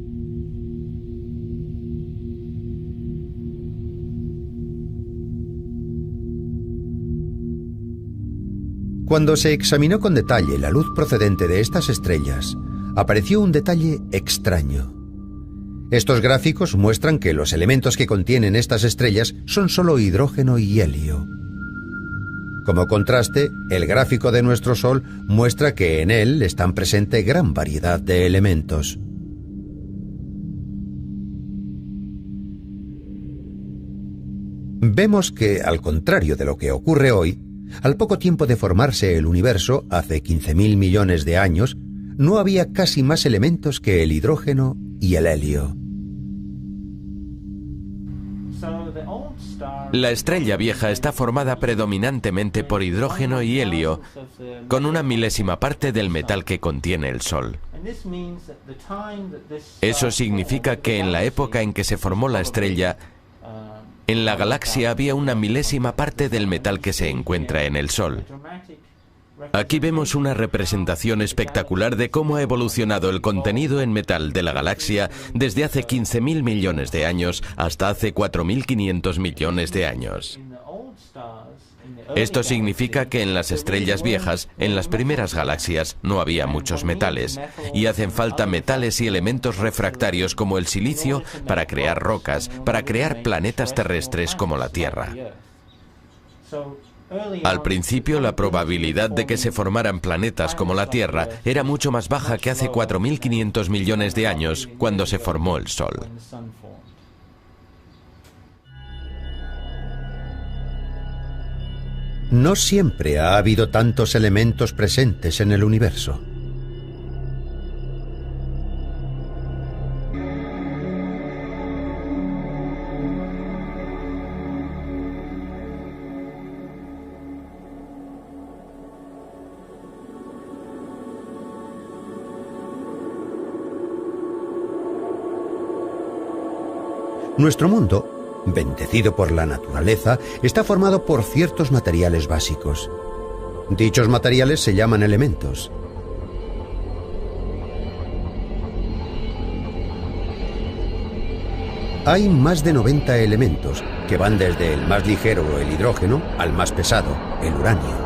Cuando se examinó con detalle la luz procedente de estas estrellas, apareció un detalle extraño. Estos gráficos muestran que los elementos que contienen estas estrellas son solo hidrógeno y helio. Como contraste, el gráfico de nuestro Sol muestra que en él están presentes gran variedad de elementos. Vemos que, al contrario de lo que ocurre hoy, al poco tiempo de formarse el universo, hace 15.000 millones de años, no había casi más elementos que el hidrógeno y el helio. La estrella vieja está formada predominantemente por hidrógeno y helio, con una milésima parte del metal que contiene el Sol. Eso significa que en la época en que se formó la estrella, en la galaxia había una milésima parte del metal que se encuentra en el Sol. Aquí vemos una representación espectacular de cómo ha evolucionado el contenido en metal de la galaxia desde hace 15.000 millones de años hasta hace 4.500 millones de años. Esto significa que en las estrellas viejas, en las primeras galaxias, no había muchos metales, y hacen falta metales y elementos refractarios como el silicio para crear rocas, para crear planetas terrestres como la Tierra. Al principio, la probabilidad de que se formaran planetas como la Tierra era mucho más baja que hace 4.500 millones de años, cuando se formó el Sol. No siempre ha habido tantos elementos presentes en el universo. Nuestro mundo, bendecido por la naturaleza, está formado por ciertos materiales básicos. Dichos materiales se llaman elementos. Hay más de 90 elementos, que van desde el más ligero, el hidrógeno, al más pesado, el uranio.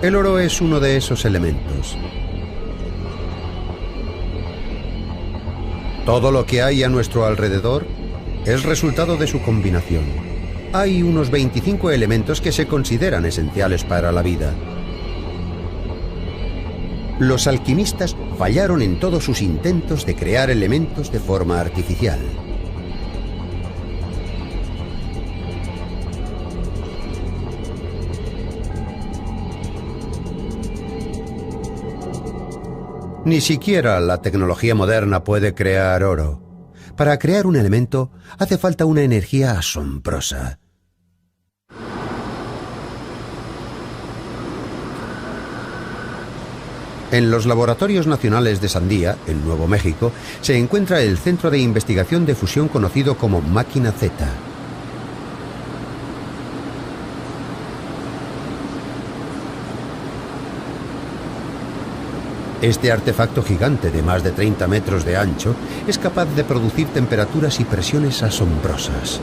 El oro es uno de esos elementos. Todo lo que hay a nuestro alrededor es resultado de su combinación. Hay unos 25 elementos que se consideran esenciales para la vida. Los alquimistas fallaron en todos sus intentos de crear elementos de forma artificial. Ni siquiera la tecnología moderna puede crear oro. Para crear un elemento hace falta una energía asombrosa. En los laboratorios nacionales de Sandia, en Nuevo México, se encuentra el centro de investigación de fusión conocido como Máquina Z. Este artefacto gigante de más de 30 metros de ancho es capaz de producir temperaturas y presiones asombrosas.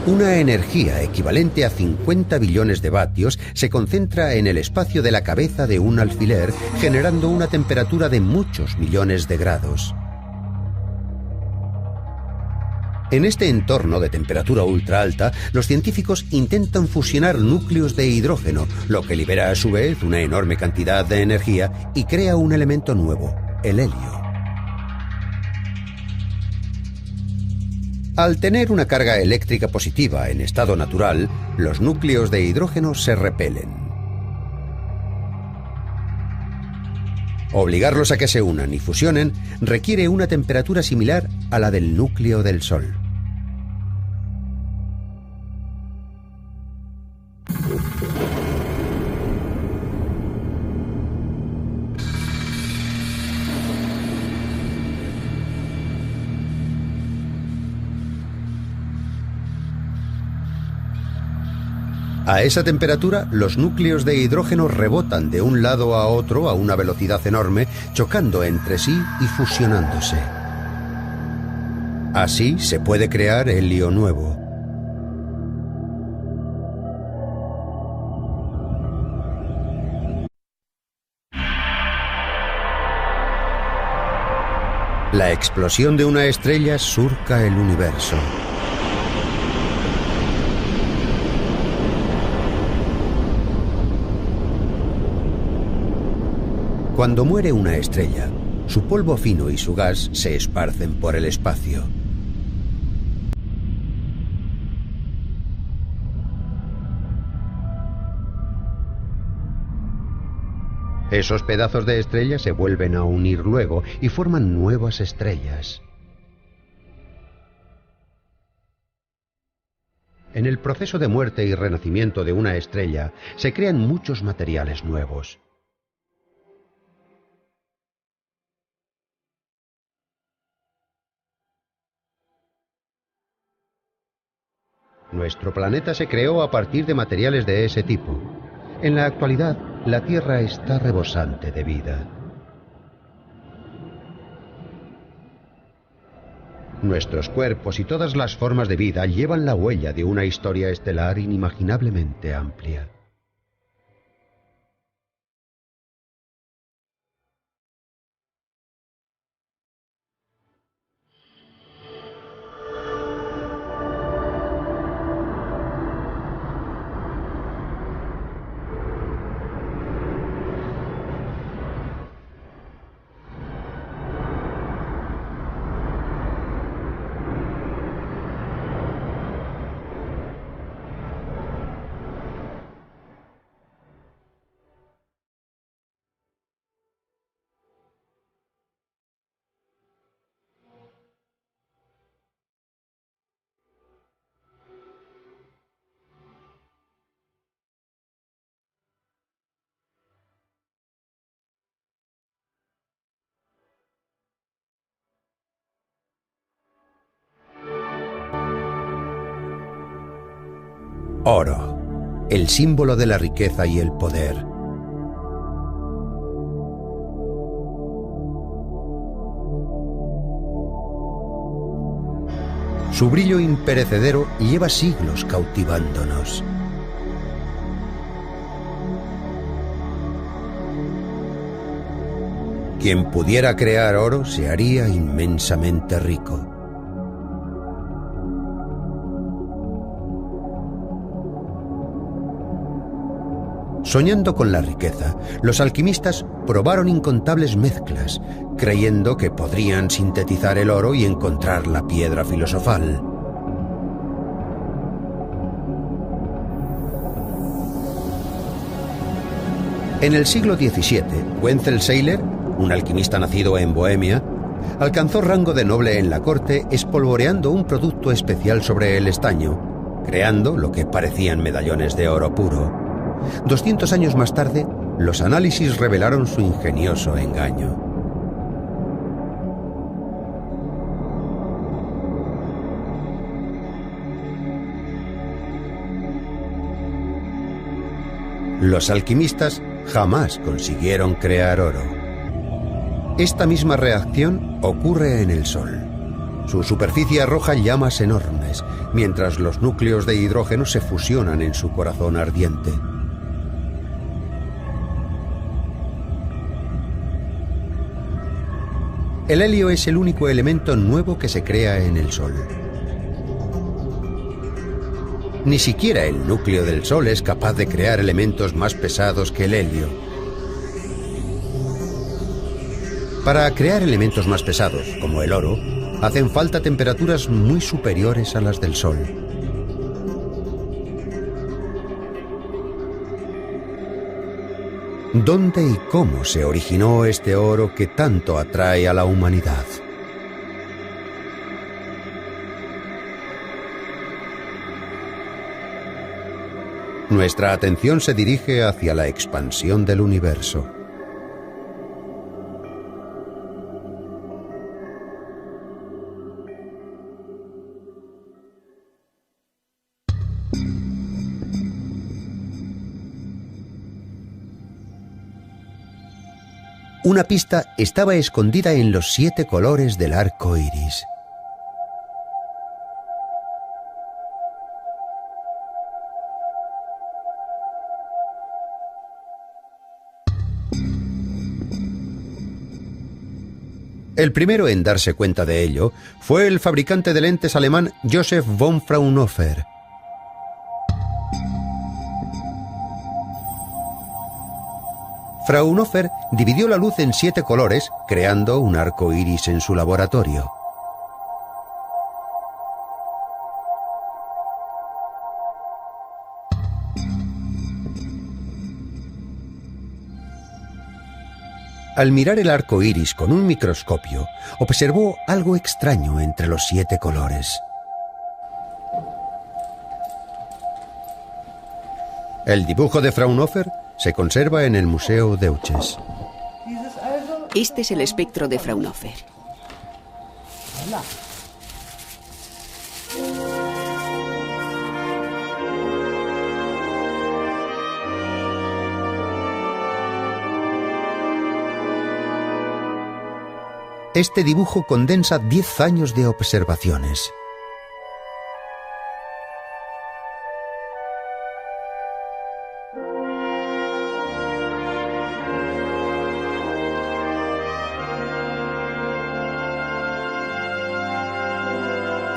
Una energía equivalente a 50 billones de vatios se concentra en el espacio de la cabeza de un alfiler, generando una temperatura de muchos millones de grados. En este entorno de temperatura ultra alta, los científicos intentan fusionar núcleos de hidrógeno, lo que libera a su vez una enorme cantidad de energía y crea un elemento nuevo, el helio. Al tener una carga eléctrica positiva en estado natural, los núcleos de hidrógeno se repelen. Obligarlos a que se unan y fusionen requiere una temperatura similar a la del núcleo del Sol. A esa temperatura, los núcleos de hidrógeno rebotan de un lado a otro a una velocidad enorme, chocando entre sí y fusionándose. Así se puede crear helio nuevo. La explosión de una estrella surca el universo. Cuando muere una estrella, su polvo fino y su gas se esparcen por el espacio. Esos pedazos de estrella se vuelven a unir luego y forman nuevas estrellas. En el proceso de muerte y renacimiento de una estrella se crean muchos materiales nuevos. Nuestro planeta se creó a partir de materiales de ese tipo. En la actualidad, la Tierra está rebosante de vida. Nuestros cuerpos y todas las formas de vida llevan la huella de una historia estelar inimaginablemente amplia. Oro, el símbolo de la riqueza y el poder. Su brillo imperecedero lleva siglos cautivándonos. Quien pudiera crear oro se haría inmensamente rico. Soñando con la riqueza, los alquimistas probaron incontables mezclas, creyendo que podrían sintetizar el oro y encontrar la piedra filosofal. En el siglo XVII, Wenzel Seiler, un alquimista nacido en Bohemia, alcanzó rango de noble en la corte espolvoreando un producto especial sobre el estaño, creando lo que parecían medallones de oro puro. 200 años más tarde, los análisis revelaron su ingenioso engaño. Los alquimistas jamás consiguieron crear oro. Esta misma reacción ocurre en el Sol. Su superficie arroja llamas enormes, mientras los núcleos de hidrógeno se fusionan en su corazón ardiente. El helio es el único elemento nuevo que se crea en el Sol. Ni siquiera el núcleo del Sol es capaz de crear elementos más pesados que el helio. Para crear elementos más pesados, como el oro, hacen falta temperaturas muy superiores a las del Sol. ¿Dónde y cómo se originó este oro que tanto atrae a la humanidad? Nuestra atención se dirige hacia la expansión del universo. Una pista estaba escondida en los 7 colores del arco iris. El primero en darse cuenta de ello fue el fabricante de lentes alemán Joseph von Fraunhofer. Fraunhofer dividió la luz en 7 colores, creando un arco iris en su laboratorio. Al mirar el arco iris con un microscopio, observó algo extraño entre los 7 colores. El dibujo de Fraunhofer se conserva en el Museo Deutsches. Este es el espectro de Fraunhofer. Este dibujo condensa 10 años de observaciones.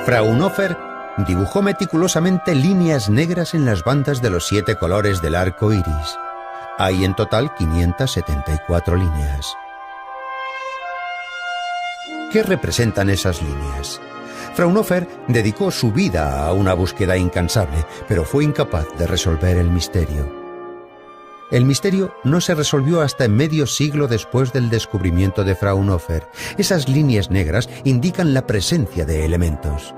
Fraunhofer dibujó meticulosamente líneas negras en las bandas de los 7 colores del arco iris. Hay en total 574 líneas. ¿Qué representan esas líneas? Fraunhofer dedicó su vida a una búsqueda incansable, pero fue incapaz de resolver el misterio. El misterio no se resolvió hasta medio siglo después del descubrimiento de Fraunhofer. Esas líneas negras indican la presencia de elementos.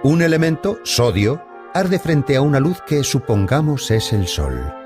Un elemento, sodio, arde frente a una luz que supongamos es el Sol.